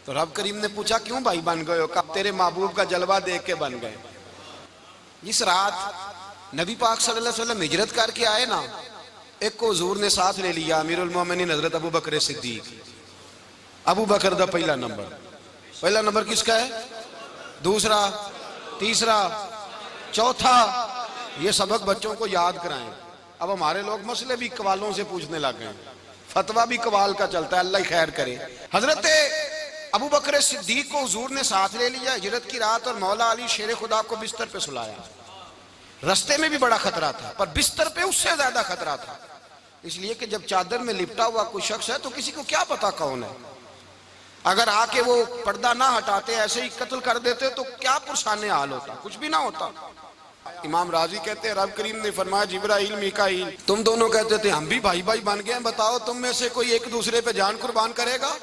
तो रब करीम ने पूछा क्यों भाई बन गए हो? कब तेरे महबूब का जलवा देख के बन गए। इस रात नबी पाक सल्लल्लाहु अलैहि वसल्लम हिजरत करके आए ना, एक को हुजूर ने साथ ले लिया, अमीरुल मोमिनीन हजरत अबू बकर सिद्दीक। अबू बकर दा पहला नंबर किसका है? दूसरा, तीसरा, चौथा। ये सबक बच्चों को याद कराएं। अब हमारे लोग मसले भी कवालों से पूछने लग गए, फतवा भी कवाल का चलता है, अल्लाह ही खैर करे। हजरत अबू बकर सिद्दीक को हुजूर ने साथ ले लिया हिजरत की रात और मौला अली शेर खुदा को बिस्तर पे सुलाया। रास्ते में भी बड़ा खतरा था पर बिस्तर पे उससे ज्यादा खतरा था, इसलिए कि जब चादर में लिपटा हुआ कोई शख्स है तो किसी को क्या पता कौन है। अगर आके वो पर्दा ना हटाते ऐसे ही कत्ल कर देते तो क्या पुरसाने हाल होता, कुछ भी ना होता। इमाम राजी कहते हैं रब करीम ने फरमाया जिब्राइल मीकाईल तुम दोनों कहते थे हम भी भाई भाई बन गए, बताओ तुम में से कोई एक दूसरे पे जान कुर्बान करेगा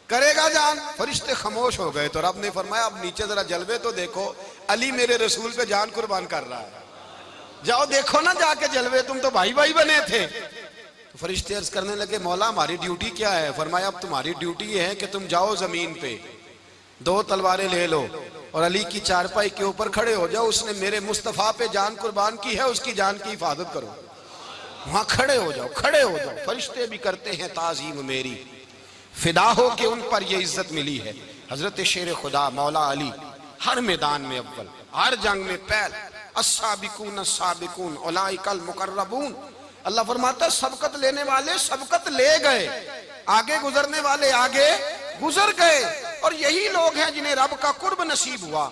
जान? फरिश्ते खामोश हो गए। तो रब ने फरमाया अब नीचे जरा जलवे तो देखो, अली मेरे रसूल पे जान कुर्बान कर रहा है, जाओ देखो ना जाके जलवे, तुम तो भाई भाई बने थे। तो फरिश्ते अर्ज करने लगे मौला हमारी ड्यूटी क्या है? फरमाया अब तुम्हारी ड्यूटी ये है कि तुम जाओ जमीन पे 2 तलवारें ले लो और अली की चारपाई के ऊपर खड़े हो जाओ, उसने मेरे मुस्तफा पे जान कुर्बान की है, उसकी जान की हिफाजत करो। वहां खड़े हो जाओ। फरिश्ते भी करते हैं ताजीम मेरी, फिदा हो के उन पर ये इज्जत मिली है। हजरत शेर खुदा मौला अली हर मैदान में अव्वल, हर जंग में पहल, अस्साबिकून अस्साबिकून उलाइकल मुकर्रबून। अल्लाह फरमाता है सबकत लेने वाले सबकत ले गए, आगे गुजरने वाले आगे गुजर गए, और यही लोग हैं जिन्हें रब का कुर्ब नसीब हुआ।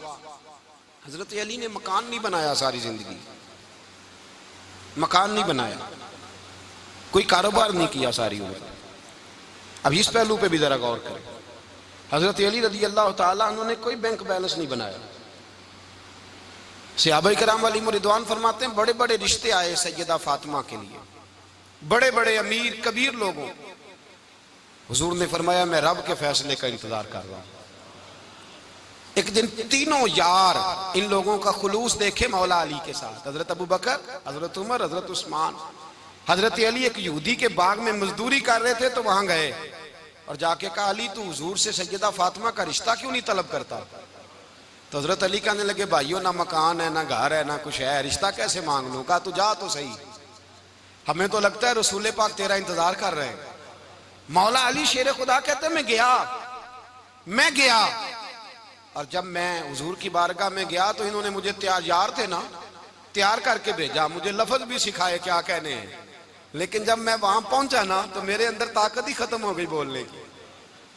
हजरत अली ने मकान नहीं बनाया, सारी जिंदगी मकान नहीं बनाया, कोई कारोबार नहीं किया सारी उम्र। अब इस पहलू पे भी जरा गौर करें। हजरत अली रदी अल्लाह ताला अन्हु ने कोई बैंक बैलेंस नहीं बनाया। सहाबा किराम अलैहिम रिदवान फरमाते हैं बड़े बड़े रिश्ते आए सैयदा फातिमा के लिए, बड़े बड़े अमीर कबीर लोगों। हुजूर ने फरमाया मैं रब के फैसले का इंतजार कर रहा हूं। एक दिन तीनों यार इन लोगों का खुलूस देखे मौला अली के साथ, हजरत अबू बकर, हजरत उमर, हजरत उस्मान। हजरत अली एक यहूदी के बाग में मजदूरी कर रहे थे तो वहां गए और जाके कहा अली तू हुजूर से सैयदा फातिमा का रिश्ता क्यों नहीं तलब करता? तो हजरत अली कहने लगे भाइयों ना मकान है, ना घर है, ना कुछ है, रिश्ता कैसे मांग लूं? कहा तू जा तो सही, हमें तो लगता है रसूल पाक तेरा इंतजार कर रहे हैं। मौला अली शेर खुदा कहते मैं गया और जब मैं हुजूर की बारगाह में गया तो इन्होंने मुझे तैयार थे ना, तैयार करके भेजा, मुझे लफ्ज भी सिखाए क्या कहने हैं। लेकिन जब मैं वहां पहुंचा ना तो मेरे अंदर ताकत ही खत्म हो गई बोलने की।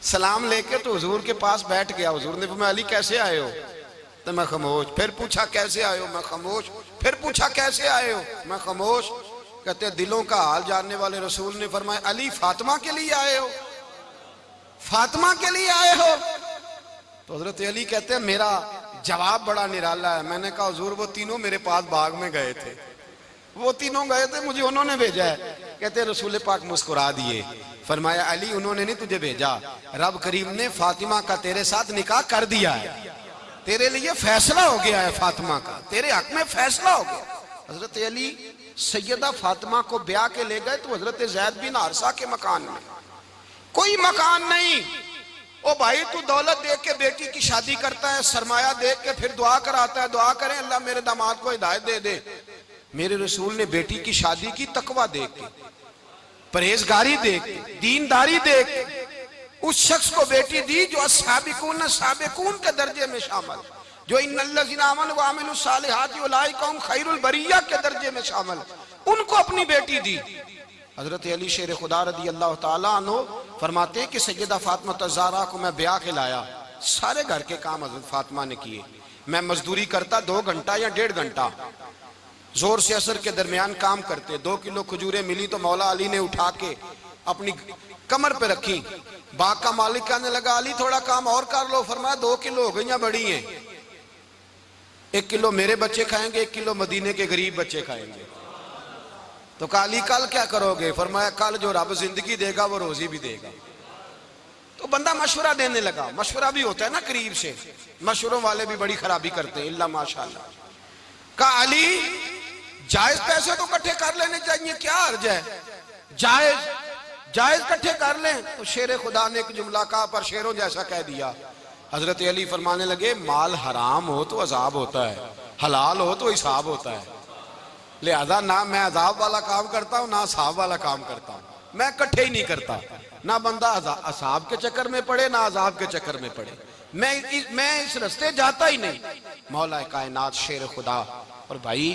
सलाम लेके तो हुजूर के पास बैठ गया। हुजूर ने फरमाया अली कैसे आए हो? तो मैं खामोश। फिर पूछा कैसे आए हो? मैं खामोश। फिर पूछा कैसे आए हो? मैं खामोश। कहते दिलों का हाल जानने वाले रसूल ने फरमाया अली फातिमा के लिए आए हो? फातिमा के लिए आए हो? तो हजरत अली कहते हैं मेरा जवाब बड़ा निराला है। मैंने कहा हुजूर वो तीनों मेरे पास बाग में गए थे, वो तीनों गए थे, मुझे उन्होंने भेजा है। कहते रसूल पाक मुस्कुरा दिए, फरमाया अली उन्होंने नहीं तुझे भेजा, रब करीम ने फातिमा का तेरे साथ निकाह कर दिया है, तेरे लिए फैसला हो गया है, फातिमा का तेरे हक में फैसला हो गया। हजरत अली सैयदा फातिमा को ब्याह के ले गए तो हजरत ज़ैद बिन हारिसा के मकान में, कोई मकान नहीं। ओ भाई तू दौलत देख के बेटी की शादी करता है, सरमाया देख के फिर दुआ कराता है, दुआ करें अल्लाह मेरे दामाद को हिदायत दे दे। मेरे रसूल ने बेटी की शादी की तकवा देख के, परहेजगारी देख के, दीनदारी देख के उस शख्स को बेटी दी जो साबिकून साबिकून के दर्जे में शामिल, जो इन्नल्लज़ीना आमनू व अमिलुस सालिहाति उलाइका हुम खैरुल बरिया के दर्जे में शामिल, उनको अपनी बेटी दी। हजरत अली शेर खुदा रदी अल्लाह ताला अन्हु फरमाते हैं कि सैयदा फातिमा ज़हरा को मैं ब्याह के लाया, सारे घर के काम हजरत फातिमा ने किए। मैं मजदूरी करता 2 घंटा या 1.5 घंटा, जोर से असर के दरमियान काम करते। 2 किलो खजूरें मिली तो मौला अली ने उठा के अपनी कमर पे रखी। बाग का मालिक कहने लगा अली थोड़ा काम और कर लो। फरमाया 2 किलो हो गई बड़ी हैं, 1 किलो मेरे बच्चे खाएंगे, 1 किलो मदीने के गरीब बच्चे खाएंगे। तो कहा अली कल क्या करोगे? फरमाया कल जो रब जिंदगी देगा वो रोजी भी देगा। तो बंदा मशवरा देने लगा। मशवरा भी होता है ना करीब से, मशवरों वाले भी बड़ी खराबी करते हैं इल्ला माशाअल्लाह। कहा अली जायज पैसे तो इकट्ठे कर लेने चाहिए, क्या अर्ज है? जायज इकट्ठे कर लें। तो शेर खुदा ने एक जुमला कहा पर शेरों जैसा कह दिया। हजरत अली फरमाने लगे माल हराम हो तो अजाब होता है, हलाल हो तो हिसाब होता है, लिहाजा ना मैं अजाब वाला काम करता हूँ ना हिसाब वाला काम करता हूँ, मैं इकट्ठे ही नहीं करता। ना बंदा असाब के चक्कर में पड़े ना अजाब के चक्कर में पड़े, मैं इस रास्ते जाता ही नहीं। मौला कायनात शेर खुदा। और भाई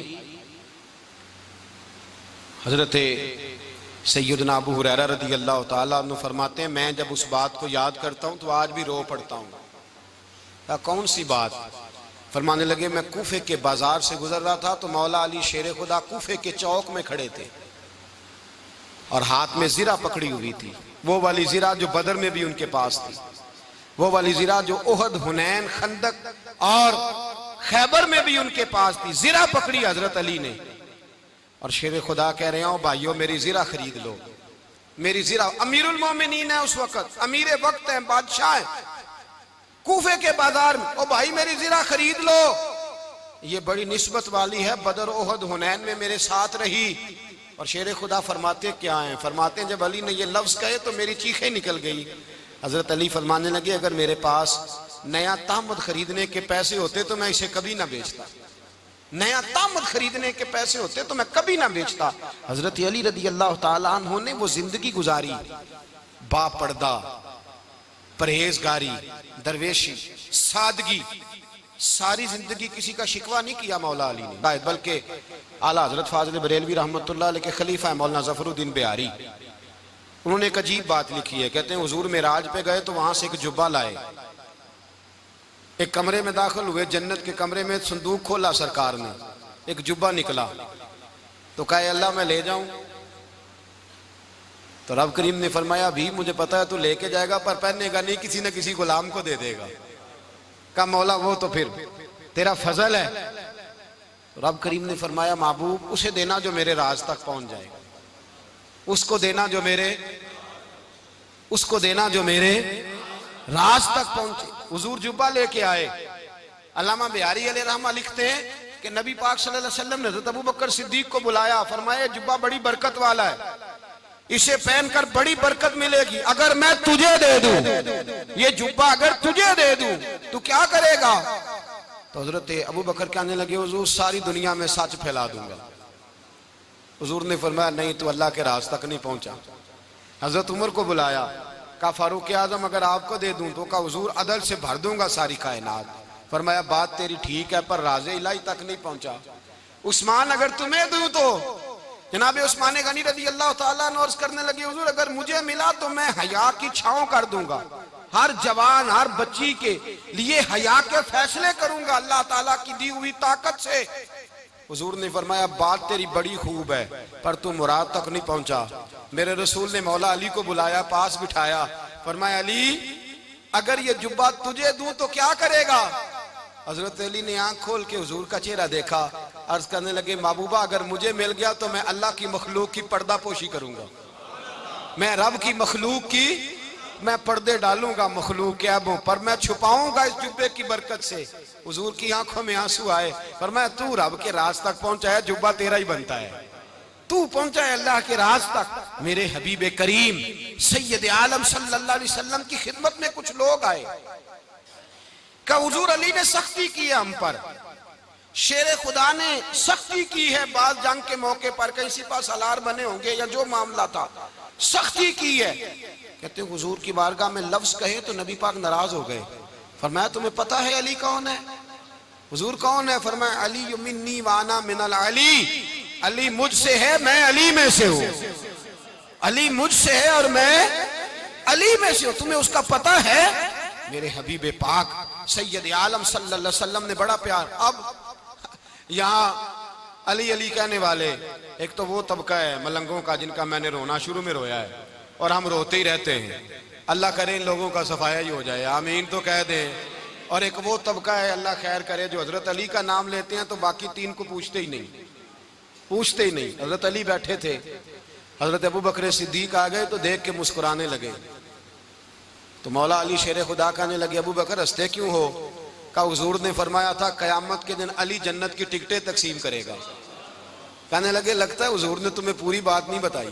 हजरत सैयदना अबू हुरैरा रदी अल्लाह ताला अन्हु फरमाते हैं मैं जब उस बात को याद करता हूँ तो आज भी रो पड़ता हूँ। कौन सी बात? फरमाने लगे मैं कूफे के बाजार से गुजर रहा था तो मौला अली शेर खुदा कूफे के चौक में खड़े थे और हाथ में जीरा पकड़ी हुई थी, वो वाली जीरा जो बदर में भी उनके पास थी, वो वाली जीरा जो ओहद, हुनैन, खंदक और खैबर में भी उनके पास थी। जीरा पकड़ी हजरत अली ने और शेर खुदा कह रहे हो भाइयों मेरी जीरा खरीद लो, मेरी जीरा। अमीरुल मोमिनीन है उस वक्त, अमीर वक्त है, बादशाह है, कूफे के बाजार में। ओ भाई मेरी जीरा खरीद लो, ये बड़ी निस्बत वाली है, बदर, ओहद, हुनैन में मेरे साथ रही। और शेर खुदा फरमाते क्या हैं? फरमाते हैं जब अली ने ये लफ्ज कहे तो मेरी चीखें निकल गई। हजरत अली फरमाने लगे अगर मेरे पास नया तामद खरीदने के पैसे होते तो मैं इसे कभी ना बेचता, नया तामद खरीदने के पैसे होते तो मैं कभी ना बेचता। हजरत अली रदी अल्लाह ताला अन्हु ने वो जिंदगी गुजारी, बापर्दा, परहेजगारी, दरवेशी, सादगी, सारी जिंदगी किसी का शिकवा नहीं किया मौला अली ने। बल्कि आला हजरत फाजिल बरेलवी रहमतुल्लाह अलैह के खलीफा है मौलाना ज़फरुद्दीन बिहारी, उन्होंने एक अजीब बात लिखी है। कहते हैं हुजूर मेराज पे गए तो वहां से एक जुब्बा लाए, एक कमरे में दाखिल हुए, जन्नत के कमरे में संदूक खोला सरकार ने, एक जुब्बा निकला। तो कहा अल्लाह मैं ले जाऊं? तो रब करीम ने फरमाया भी मुझे पता है तू लेके जाएगा पर पहनेगा नहीं, किसी न किसी गुलाम को दे देगा। कहा मौला वो तो फिर तेरा फजल है। तो रब करीम ने फरमाया महबूब उसे देना जो मेरे राज तक पहुंच जाएगा, उसको देना जो मेरे राज तक पहुंचे। हुजूर जुब्बा लेके आए। अल्लामा बिहारी अलैहि रहमा लिखते हैं कि नबी पाक सल्लल्लाहु अलैहि वसल्लम ने हज़रत अबू बकर सिद्दीक को बुलाया, फरमाया जुब्बा बड़ी बरकत वाला है, इसे पहनकर बड़ी बरकत मिलेगी। अगर मैं तुझे दे दूं, ये जुब्बा अगर तुझे दे दूं तो क्या करेगा? तो हजरत अबू बकर कहने लगे हुजूर सारी दुनिया में सच फैला दूंगा। हुजूर ने फरमाया नहीं, तू अल्लाह के राज तक नहीं पहुंचा। हजरत उमर को बुलाया, कहा फारूक आजम अगर आपको दे दूं तो कहा हुजूर अदल से भर दूंगा सारी कायनात। फरमाया बात तेरी ठीक है पर राज़े इलाही तक नहीं पहुंचा। उस्मान अगर तुम्हें दूं तो जनाब उस्मान गनी रज़ी अल्लाह ताला अन्हु अर्ज़ करने लगे हुजूर अगर मुझे मिला तो मैं हया की छांव कर दूंगा, हर जवान हर बच्ची के लिए हया के फैसले करूंगा अल्लाह ताला की दी हुई ताकत से। हुजूर ने फरमाया बात तेरी बड़ी खूब है पर तू मुराद तक नहीं पहुंचा। मेरे रसूल ने मौला अली को बुलाया, पास बिठाया, फरमाया अली अगर ये जुब्बा तुझे दूं तो क्या करेगा? हजरत अली ने आंख खोल के हुजूर का चेहरा देखा, अर्ज करने लगे महबूबा अगर मुझे मिल गया तो मैं अल्लाह की मखलूक की पर्दा पोशी करूंगा, मैं रब की मखलूक की मैं पर्दे डालूंगा मखलूक के ऐबों पर, मैं छुपाऊंगा इस जुब्बे की बरकत से। हुजूर की आंखों में आंसू आए, फरमाया तू रब के राज तक पहुंचा है, जुब्बा तेरा ही बनता है, तू पहुंचा है अल्लाह के राज तक। मेरे हबीब करीम सैयद आलम सल्लल्लाहु अलैहि वसल्लम की खिदमत में कुछ लोग आए, का हुजूर अली ने सख्ती की है हम पर, शेर खुदा ने सख्ती की है, बात जंग के मौके पर कहीं सिपा सालार बने होंगे या जो मामला था सख्ती की है। कहते हुजूर की बारगाह में लफ्ज कहे तो नबी पाक नाराज हो गए। फरमाया तुम्हें पता है अली कौन है? हुजूर कौन है? फरमाया अली मिन्नी वाना मिनल अली, अली मुझसे है मैं अली में से हूं, अली मुझसे है और मैं अली में से हूं, तुम्हें उसका पता है? मेरे हबीब पाक सैयद आलम सल्लल्लाहु अलैहि वसल्लम ने बड़ा प्यार। अब यहाँ अली अली कहने वाले एक तो वो तबका है मलंगों का जिनका मैंने रोना शुरू में रोया है और हम रोते ही रहते हैं, अल्लाह करे इन लोगों का सफाया ही हो जाए, आमीन तो कह दें। और एक वो तबका है अल्लाह खैर करे जो हजरत अली का नाम लेते हैं तो बाकी तीन को पूछते ही नहीं। हजरत अली बैठे थे, हजरत अबू बकर सिद्दीक आ गए तो देख के मुस्कुराने लगे। तो मौला अली शेर खुदा कहने लगे अबू बकर हंसते क्यों हो? का हुजूर ने फरमाया था कयामत के दिन अली जन्नत की टिकटें तकसीम करेगा। कहने लगे लगता है हुजूर ने तुम्हें पूरी बात नहीं बताई।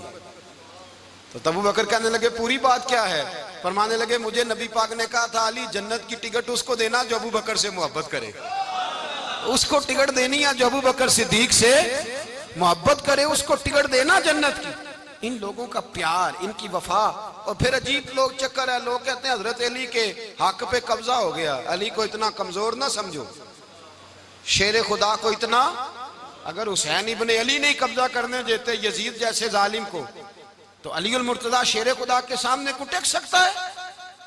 तो अबू बकर कहने लगे पूरी बात क्या है? फरमाने लगे मुझे नबी पाक ने कहा था अली जन्नत की टिकट उसको देना जो अबू बकर से मोहब्बत करे, उसको टिकट देनी है जो अबू बकर सिद्दीक से मोहब्बत करे, उसको टिकट देना जन्नत की। इन लोगों का प्यार, इनकी वफा। और फिर अजीब लोग चक्कर है, लोग कहते हैं हजरत अली के हक पे कब्जा हो गया, अली को इतना कमजोर ना समझो, शेर खुदा को इतना, अगर हुसैन इब्ने अली नहीं कब्जा करने देते यजीद जैसे जालिम को तो अली उल मुर्तजा शेर खुदा के सामने को टेक सकता है?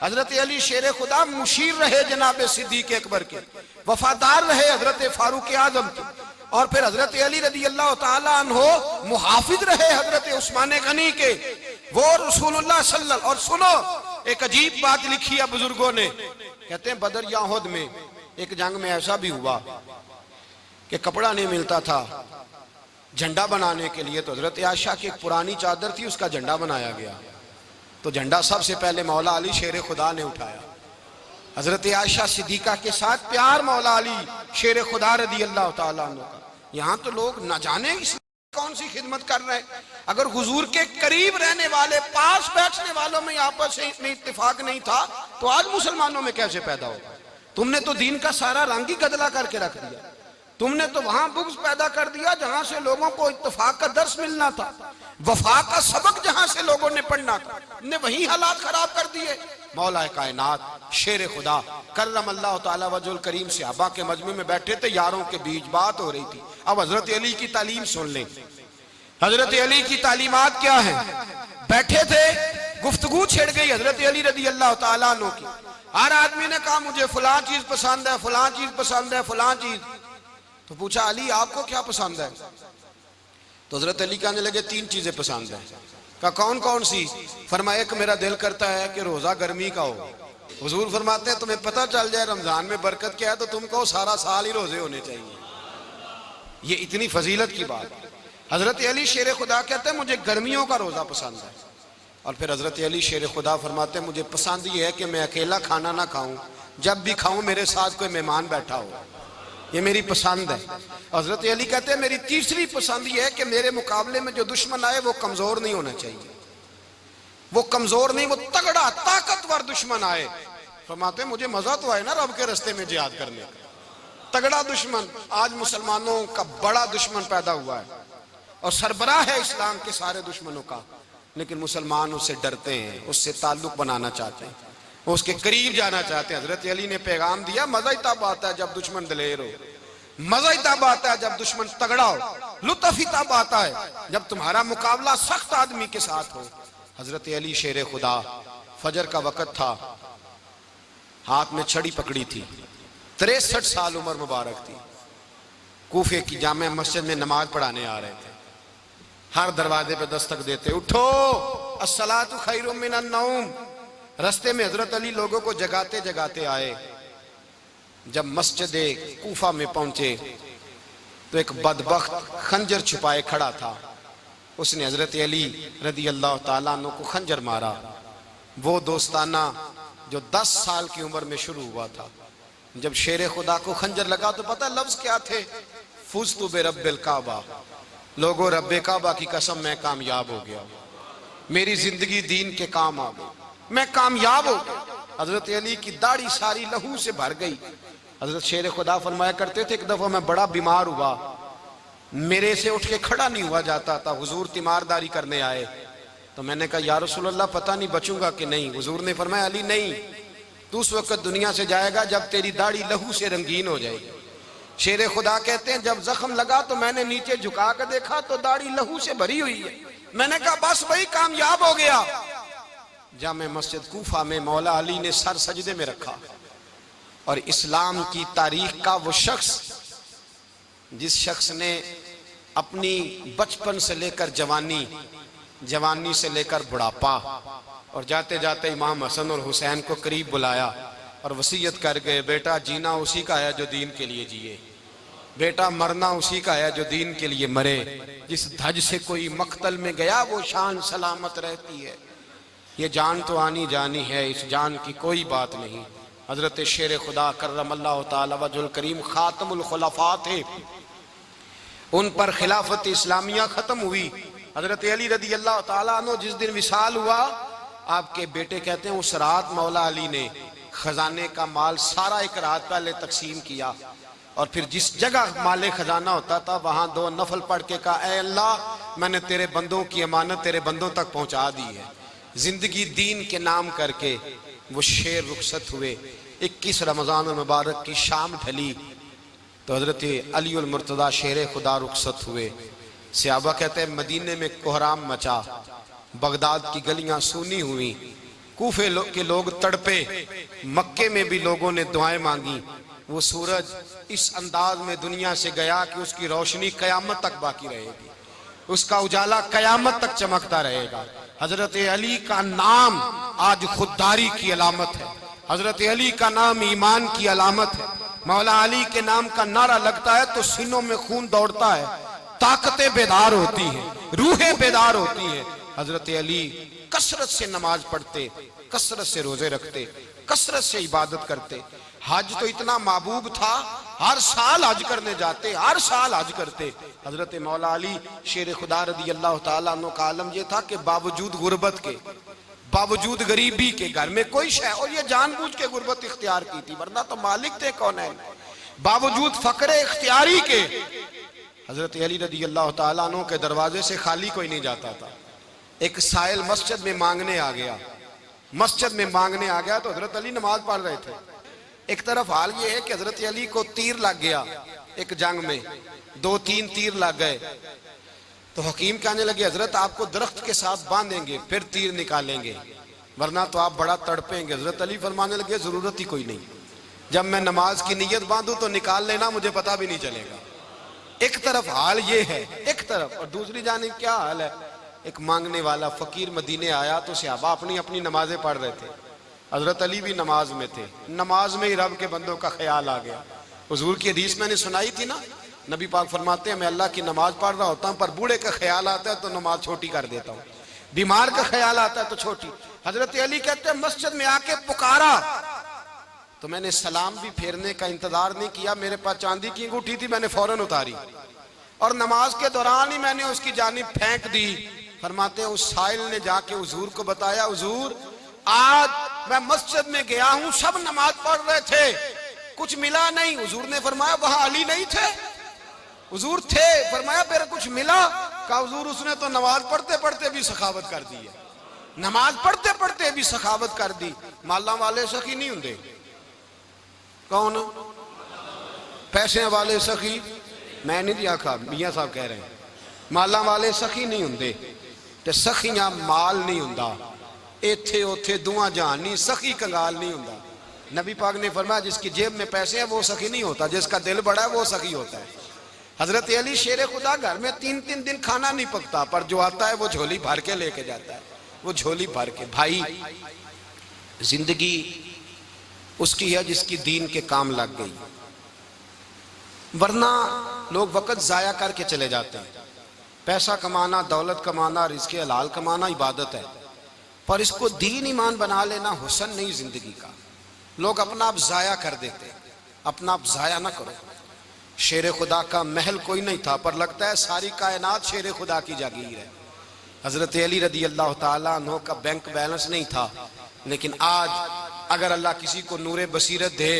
हजरत अली शेर खुदा मुशीर रहे जनाब सिद्दीक अकबर के, वफादार रहे हजरत फारूक आजम के, और फिर हजरत अली रदी अल्लाह ताला अन्हो मुहाफिज रहे हजरत उस्मान गनी के, वो रसूलुल्लाह सल्लल्लाहु। और सुनो एक अजीब बात लिखी है बुजुर्गों ने, कहते हैं बदर या उहद में एक जंग में ऐसा भी हुआ कि कपड़ा नहीं मिलता था झंडा बनाने के लिए, तो हजरत आयशा की एक पुरानी चादर थी उसका झंडा बनाया गया। तो झंडा सबसे पहले मौला अली शेर खुदा ने उठाया, हजरत आयशा सिद्दीका के साथ प्यार मौला अली शेर खुदा रदी अल्लाह ताला अन्हु का। यहाँ तो लोग न जाने कौन सी खिदमत कर रहे हैं। अगर हुजूर के करीब रहने वाले पास बैठने वालों में आपस में इत्तेफाक नहीं था तो आज मुसलमानों में कैसे पैदा होगा? तुमने तो दीन का सारा रंग ही गदला करके रख दिया, तुमने तो वहां बुग़्ज़ पैदा कर दिया जहां से लोगों को इत्तेफाक का दर्स मिलना था, वफा का सबक जहां से लोगों ने पढ़ना था, ने वही हालात खराब कर दिए। मौला कायनात शेर खुदा करम अल्लाह ताला वजुल करीम सहाबा के मजमे में बैठे थे, यारों के बीच बात हो रही थी। अब हजरत अली की तालीम सुन लें, हजरत अली की तालीमात क्या है? बैठे थे गुफ्तगू छिड़ गई हजरत अली रदी अल्लाह ताला अन्हु की। हर आदमी ने कहा मुझे फलां चीज पसंद है, फलां चीज पसंद है, फलां चीज। तो पूछा अली आपको क्या पसंद है? तो हजरत अली कहने लगे 3 चीजें पसंद है। कहा कौन कौन सी? फरमाया एक मेरा दिल करता है कि रोजा गर्मी का हो। हुजूर फरमाते हैं तुम्हें पता चल जाए रमजान में बरकत क्या है तो तुम कहो सारा साल ही रोजे होने चाहिए। ये इतनी फजीलत की बात। हजरत अली शेर खुदा कहते हैं मुझे गर्मियों का रोजा पसंद है। और फिर हजरत अली शेर खुदा फरमाते हैं मुझे पसंद ये है कि मैं अकेला खाना ना खाऊं, जब भी खाऊं मेरे साथ कोई मेहमान बैठा हो, ये मेरी पसंद है। हजरत अली कहते हैं मेरी तीसरी पसंद ये है कि मेरे मुकाबले में जो दुश्मन आए वो कमजोर नहीं होना चाहिए, वो कमजोर नहीं, वो तगड़ा ताकतवर दुश्मन आए। फरमाते हैं मुझे मजा तो आए ना रब के रास्ते में जिहाद करने का। तगड़ा दुश्मन, आज मुसलमानों का बड़ा दुश्मन पैदा हुआ है और सरबराह है इस्लाम के सारे दुश्मनों का, लेकिन मुसलमान उससे डरते हैं, उससे ताल्लुक बनाना चाहते हैं, उसके करीब जाना चाहते हैं। हजरत अली ने पैगाम दिया मजा ही तब आता है जब दुश्मन दलेर हो, मजा ही तब आता है जब दुश्मन तगड़ा हो, लुत्फ ही तब आता है जब तुम्हारा मुकाबला सख्त आदमी के साथ हो। हजरत अली शेर खुदा, फजर का वक़्त था, हाथ में छड़ी पकड़ी थी, 63 साल उम्र मुबारक थी। कूफे की जामे मस्जिद में नमाज पढ़ाने आ रहे थे। हर दरवाजे पे दस्तक देते उठो अस्सलातु खैरुम मिनन नौम। रास्ते में हजरत अली लोगों को जगाते जगाते आए। जब मस्जिद कूफा में पहुंचे तो एक बदबख्त खंजर छुपाए खड़ा था। उसने हजरत अली रदी अल्लाह ताला अन्हु को खंजर मारा। वो दोस्ताना जो 10 साल की उम्र में शुरू हुआ था। जब शेर खुदा को खंजर लगा तो पता लफ्ज क्या थे? फुज़्तु बिरब्बिल काबा, लोगों रब्बे काबा की कसम मैं कामयाब हो गया, मेरी जिंदगी दीन के काम आ गई, मैं कामयाब हो गया। हजरत अली की दाढ़ी सारी लहू से भर गई। हजरत शेर खुदा फरमाया करते थे एक दफा मैं बड़ा बीमार हुआ, मेरे से उठ के खड़ा नहीं हुआ जाता था। हुजूर तीमारदारी करने आए तो मैंने कहा या रसूल अल्लाह पता नहीं बचूंगा कि नहीं। हुजूर ने फरमाया अली नहीं, तू उस वक्त दुनिया से जाएगा जब तेरी दाढ़ी लहू से रंगीन हो जाएगी। शेर खुदा कहते हैं जब जख्म लगा तो मैंने नीचे झुका कर देखा तो दाढ़ी लहू से भरी हुई है। मैंने कहा बस वही कामयाब हो गया। जामे मस्जिद कूफा में मौला अली ने सर सजदे में रखा और इस्लाम की तारीख का वो शख्स जिस शख्स ने अपनी बचपन से लेकर जवानी, जवानी से लेकर बुढ़ापा और जाते जाते इमाम हसन और हुसैन को करीब बुलाया और वसीयत कर गए बेटा जीना उसी का है जो दीन के लिए जिए, बेटा मरना उसी का है जो दीन के लिए मरे। जिस धज से कोई मक्तल में गया वो शान सलामत रहती है। ये जान तो आनी जानी है, इस जान की कोई बात नहीं। हजरत शेर खुदा करमल्लाहु ताला वजहुल करीम खातमुल खुलफा थे, उन पर खिलाफत इस्लामिया खत्म हुई। हजरत अली रदी अल्लाह ताला अन्हु जिस दिन विसाल हुआ, आपके बेटे कहते हैं उस रात मौला अली ने खजाने का माल सारा एक रात पहले तकसीम किया और फिर जिस जगह माले खजाना होता था वहां 2 नफल पढ़ के कहा ऐ अल्लाह मैंने तेरे बंदों की अमानत तेरे बंदों तक पहुंचा दी है। जिंदगी दीन के नाम करके वो शेर रुखसत हुए। 21 रमजान मुबारक की शाम ढली तो हजरत अली उल मुर्तदा शेर खुदा रुखसत हुए। सहाबा कहते हैं मदीने में कोहराम मचा, बगदाद की गलियां सूनी हुई, कूफे के लोग तड़पे, मक्के में भी लोगों ने दुआएं मांगी। वो सूरज इस अंदाज में दुनिया से गया कि उसकी रोशनी कयामत तक बाकी रहेगी, उसका उजाला कयामत तक चमकता रहेगा। हजरत अली का नाम आज खुददारी की अलामत है, हजरत अली का नाम ईमान की अलामत है। मौला अली के नाम का नारा लगता है तो सीनों में खून दौड़ता है, ताकतें बेदार होती हैं, रूहें बेदार होती हैं। हजरत अली कसरत से नमाज पढ़ते, कसरत से रोजे रखते, कसरत से इबादत करते। हज तो इतना महबूब था, हर साल हज करने जाते, हर साल हज करते। हजरत मौला अली शेर खुदा रदी अल्लाह ताला अन्हु का आलम यह था कि बावजूद गुर्बत के, बावजूद गरीबी के, घर में कोई शय, और ये जानबूझ के गुर्बत इख्तियार की थी वरना तो मालिक थे कौन है, बावजूद फकरे इख्तियारी के हजरत अली रदी अल्लाह ताला अन्हु के दरवाजे से खाली कोई नहीं जाता था। एक साइल मस्जिद में मांगने आ गया, मस्जिद में मांगने आ गया तो हजरत अली नमाज पढ़ रहे थे। एक तरफ हाल ये है कि हजरत अली को तीर लग गया, एक जंग में 2-3 तीर लग गए तो हकीम कहने लगे हजरत आपको दरख्त के साथ बांधेंगे फिर तीर निकालेंगे, वरना तो आप बड़ा तड़पेंगे। हजरत अली फरमाने लगे जरूरत ही कोई नहीं, जब मैं नमाज की नीयत बांधू तो निकाल लेना, मुझे पता भी नहीं चलेगा। एक तरफ हाल ये है, एक तरफ, और दूसरी जानिब क्या हाल है, एक मांगने वाला फकीर मदीने आया तो सहाबा अपनी अपनी नमाजें पढ़ रहे थे, हजरत अली भी नमाज में थे। नमाज में ही रब के बंदों का ख्याल आ गया। हुजूर की हदीस मैंने सुनाई थी ना, नबी पाक फरमाते हैं मैं अल्लाह की नमाज पढ़ रहा होता हूँ पर बूढ़े का ख्याल आता है तो नमाज छोटी कर देता हूँ, बीमार का ख्याल आता है तो छोटी। हजरत अली कहते हैं मस्जिद में आके पुकारा तो मैंने सलाम भी फेरने का इंतजार नहीं किया, मेरे पास चांदी की अंगूठी थी, मैंने फौरन उतारी और नमाज के दौरान ही मैंने उसकी जानिब फेंक दी। फरमाते हैं उस साइल ने जाके हुजूर को बताया, हुजूर आज मैं मस्जिद में गया हूं, सब नमाज पढ़ रहे थे, कुछ मिला नहीं। हुजूर ने फरमाया वहां अली नहीं थे? हुजूर थे। फरमाया फिर कुछ मिला? कहा हुजूर उसने तो नमाज पढ़ते पढ़ते भी सखावत कर दी है, नमाज पढ़ते पढ़ते भी सखावत कर दी। माला वाले सखी नहीं होंगे? कौन? पैसे वाले सखी? मैं नहीं आखा, मियां साहब कह रहे हैं माला वाले सखी नहीं होंगे, ते सखियां माल नहीं होंदा, इथे उथे दुआ जहान नहीं, सखी कंगाल नहीं होंदा। नबी पाक ने फरमाया जिसकी जेब में पैसे हैं वो सखी नहीं होता, जिसका दिल बड़ा है वो सखी होता है। हजरत अली शेर खुदा घर में 3-3 दिन खाना नहीं पकता, पर जो आता है वो झोली भर के लेके जाता है, वो झोली भर के। भाई जिंदगी उसकी है जिसकी दीन के काम लग गई, वरना लोग वक्त जाया करके चले जाते हैं। पैसा कमाना, दौलत कमाना, रिज़्क़े हलाल कमाना इबादत है, पर इसको दीन ईमान बना लेना हुस्न नहीं जिंदगी का। लोग अपना आप जाया कर देते, अपना आप जाया ना करो। शेर खुदा का महल कोई नहीं था, पर लगता है सारी कायनात शेर खुदा की जागीर है। हजरत अली रदी अल्लाह ताला अन्हु का बैंक बैलेंस नहीं था, लेकिन आज अगर अल्लाह किसी को नूरे बसीरत दे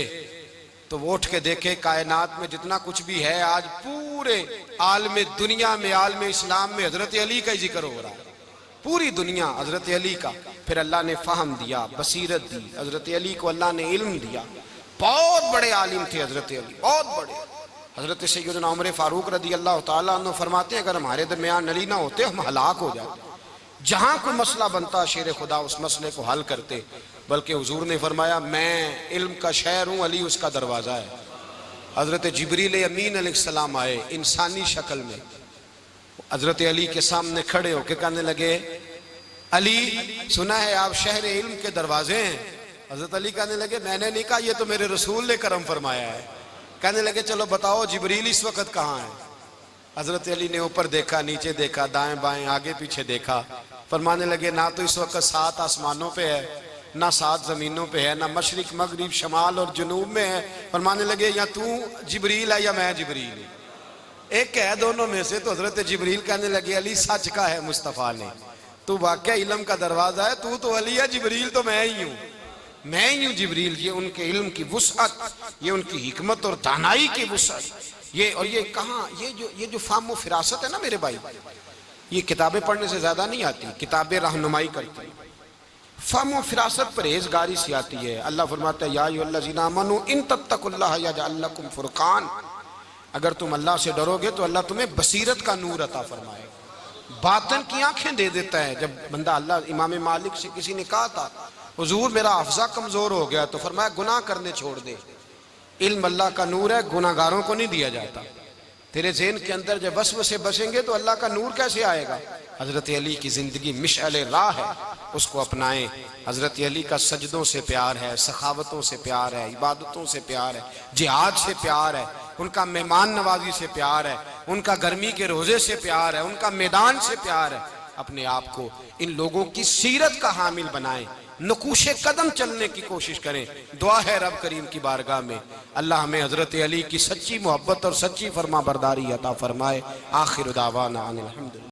तो वो उठ के देखे कायनात में जितना कुछ भी है, आज पूरे आलम दुनिया में, आलम इस्लाम में हजरत अली का ही जिक्र हो रहा है, पूरी दुनिया हजरत अली का। फिर अल्लाह ने फहम दिया, बसीरत दी, हजरत अली को अल्लाह ने इल्म दिया। बहुत बड़े आलिम थे हजरत अली, बहुत बड़े। हजरत सैयदना उमर फारूक रदी अल्लाह ताला अन्हु फरमाते हैं अगर हमारे दरमियान अली ना होते हम हलाक हो जाते। जहां कोई मसला बनता शेर खुदा उस मसले को हल करते, बल्कि हुजूर ने फरमाया मैं इल्म का शहर हूं, अली उसका दरवाजा है। हजरत जिब्रील अमीन अलैहिस्सलाम आए इंसानी शक्ल में, हजरत अली के सामने खड़े होकर कहने लगे अली सुना है आप शहर इल्म के दरवाजे हैं। हजरत अली कहने लगे मैंने नहीं कहा, ये तो मेरे रसूल ने करम फरमाया है। कहने लगे चलो बताओ जिब्रील इस वक्त कहाँ है? हजरत अली ने ऊपर देखा, नीचे देखा, दाएं बाएं, आगे पीछे देखा। फरमाने लगे ना तो इस वक्त 7 आसमानों पे है, ना 7 जमीनों पे है, ना मशरिक मगरिब शमाल और जुनूब में है। फरमाने लगे या तू जिब्रील है या मैं जिब्रील हूँ, एक है दोनों में से। तो हजरत जिब्रील कहने लगे अली सच का है मुस्तफ़ा ने, तू वाकई इल्म का दरवाजा है, तू तो अली है, जिब्रील तो मैं ही हूँ, मैं ही हूँ जिब्रील। ये उनके इल्म की वुसअत, ये उनकी हिकमत और दानाई की वुसअत। ये और ये कहाँ, ये जो फाहम फिरासत है ना मेरे भाई, ये किताबें पढ़ने से ज्यादा नहीं आती, किताबें रहनुमाई करती हैं। फाहम फिरासत परहेजगारी से आती है। अल्लाह फरमाता है या अय्युहल्लज़ीना आमनू इन तत्तकुल्लाह यजअल लकुम फुरकान, अगर तुम अल्लाह से डरोगे तो अल्लाह तुम्हें बसीरत का नूर अता फरमाएगा, बातन की आंखें दे देता है। जब बंदा अल्लाह, इमाम मालिक से किसी ने कहा था हुजूर मेरा हफ्जा कमजोर हो गया, तो फरमाया गुनाह करने छोड़ दे, इल्म अल्लाह का नूर है, गुनाहगारों को नहीं दिया जाता। तेरे ज़हन के अंदर जब वसवसे बसेंगे तो अल्लाह का नूर कैसे आएगा? हजरत अली की जिंदगी मिशअल राह है, उसको अपनाएं। हजरत अली का सजदों से प्यार है, सखावतों से प्यार है, इबादतों से प्यार है, जिहाद से प्यार है, उनका मेहमान नवाजी से प्यार है, उनका गर्मी के रोजे से प्यार है, उनका मैदान से प्यार है। अपने आप को इन लोगों की सीरत का हामिल बनाएं, नकूशे कदम चलने की कोशिश करें। दुआ है रब करीम की बारगाह में अल्लाह हमें हजरत अली की सच्ची मोहब्बत और सच्ची फरमा बरदारी अता फरमाए। आखिर दावाना अनिल हम्दुलिल्लाह।